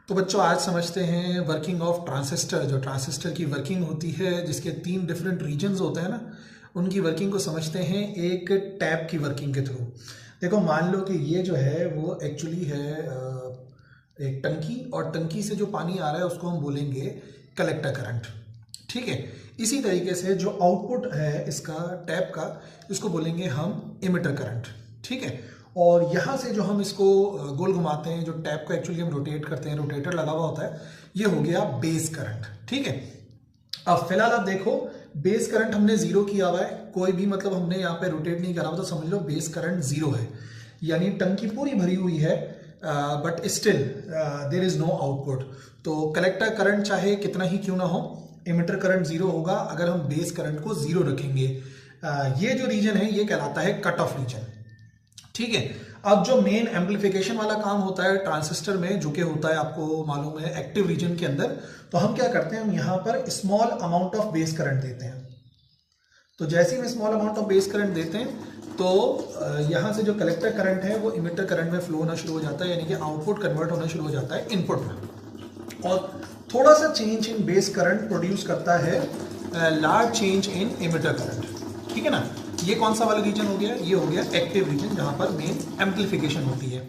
तो बच्चों आज समझते हैं वर्किंग ऑफ ट्रांसिस्टर। जो ट्रांसिस्टर की वर्किंग होती है, जिसके 3 डिफरेंट रीजन्स होते हैं ना, उनकी वर्किंग को समझते हैं एक टैप की वर्किंग के थ्रू। देखो मान लो कि ये जो है वो एक्चुअली है एक टंकी, और टंकी से जो पानी आ रहा है उसको हम बोलेंगे कलेक्टर करंट। ठीक है, इसी तरीके से जो आउटपुट है इसका टैप का, इसको बोलेंगे हम इमिटर करंट। ठीक है, और यहाँ से जो हम इसको गोल घुमाते हैं, जो टैप को एक्चुअली हम रोटेट करते हैं, रोटेटर लगा हुआ होता है, ये हो गया बेस करंट। ठीक है, अब फिलहाल आप देखो बेस करंट हमने जीरो किया हुआ है, कोई भी मतलब हमने यहाँ पे रोटेट नहीं करा हुआ, तो समझ लो बेस करंट जीरो है, यानी टंकी पूरी भरी हुई है, but still there is no output. तो कलेक्टर करंट चाहे कितना ही क्यों ना हो, इमिटर करंट जीरो होगा अगर हम बेस करंट को जीरो रखेंगे। ये जो रीजन है ये कहलाता है कट ऑफ रीजन। ठीक है, अब जो मेन एम्पलीफिकेशन वाला काम होता है ट्रांसिस्टर में, जो कि होता है आपको मालूम है एक्टिव रीजन के अंदर, तो हम क्या करते हैं, हम यहां पर small amount of base current देते हैं। तो जैसे ही हम small amount of base current देते हैं तो यहां से जो कलेक्टर करंट है वो इमिटर करंट में फ्लो होना शुरू हो जाता है, यानी कि आउटपुट कन्वर्ट होना शुरू हो जाता है इनपुट में, और थोड़ा सा change in base current produce करता है large change in emitter current. ठीक है ना, ये कौन सा वाला रीजन हो गया, ये हो गया एक्टिव रीजन, जहां पर मेन एम्पलीफिकेशन होती है।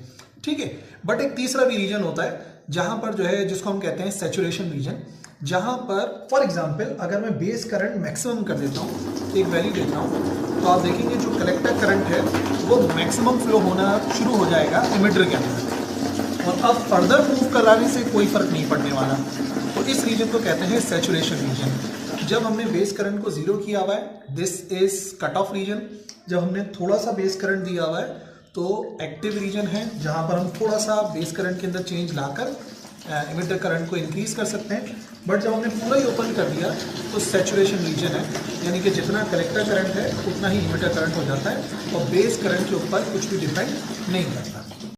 ठीक है, बट एक तीसरा भी रीजन होता है जहां पर जो है, जिसको हम कहते हैं सैचुरेशन रीजन, जहां पर फॉर एग्जांपल अगर मैं बेस करंट मैक्सिमम कर देता हूं, एक वैल्यू देता हूं, तो आप देखेंगे जो कलेक्टर करंट है वो मैक्सिमम फ्लो होना शुरू हो जाएगा इमिटर के अंदर, और अब फर्दर मूव कराने से कोई फर्क नहीं पड़ने वाला। तो इस रीजन को कहते हैं सैचुरेशन रीजन। जब हमने बेस करंट को जीरो किया हुआ है, this is cut off region. जब हमने थोड़ा सा बेस करंट दिया हुआ है तो एक्टिव रीजन है, जहां पर हम थोड़ा सा बेस करंट के अंदर चेंज लाकर इमिटर करंट को इंक्रीज कर सकते हैं। बट जब हमने पूरा ही ओपन कर दिया तो सैचुरेशन रीजन है, यानी कि जितना कलेक्टर करंट है उतना ही इमिटर करंट हो जाता है, और बेस करंट के ऊपर कुछ भी डिपेंड नहीं करता।